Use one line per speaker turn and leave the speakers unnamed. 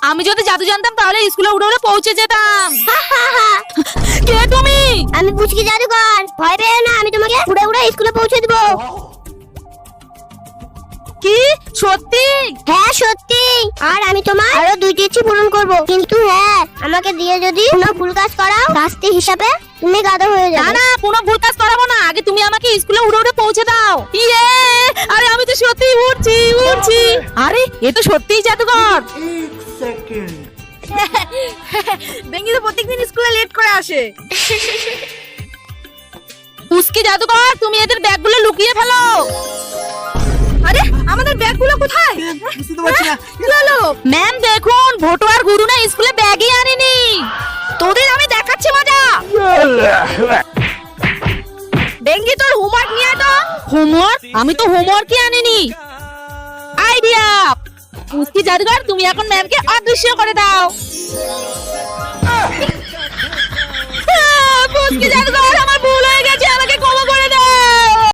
আমি যদি জাদু জানতাম তাহলে স্কুলে উড়ে উড়ে পৌঁছে যেতাম। কে তুমি?
আমি পুচকি জাদুকর, ভয় পেও না, আমি তোমাকে উড়ে উড়ে স্কুলে পৌঁছে দেবো।
কি সত্যি?
হ্যাঁ সত্যি। আর আমি তোমার আরো 2টি ইচ্ছে পূরণ করব, কিন্তু হ্যাঁ আমাকে দিয়ে যদি কোনো ভুল কাজ করাও শাস্তি হিসাবে তুমি গাধা হয়ে
না
যাবে।
না, কোনো ভুল কাজ করাবো না, আগে তুমি আমাকে স্কুলে উড়ে উড়ে পৌঁছে দাও। ইয়ে, আরে আমি তো সত্যি উড়ছি উড়ছি। আরে এ তো সত্যিই জাদুকর।
एक सेकंड।
বেঙ্গি তো প্রত্যেকদিন স্কুলে লেট করে আসে। পুচকি জাদুকর, তুমি এদের ব্যাগগুলো লুকিয়ে ফেলো। আরে আমাদের ব্যাগগুলো কোথায়?
বুঝতে তো পারছি না।
চলো ম্যাম, দেখুন ভোটু আর গুরু না স্কুলে ব্যাগই আনেনি। তোদের আমি দেখাচ্ছি মজা। বেঙ্গি তোর হোমওয়ার্ক নিয়ে আয় তো। হোমওয়ার্ক? আমি তো হোমওয়ার্কই আনিনি। আইডিয়া! পুচকি জাদুকর, তুমি এখন ম্যামকে অদৃশ্য করে দাও।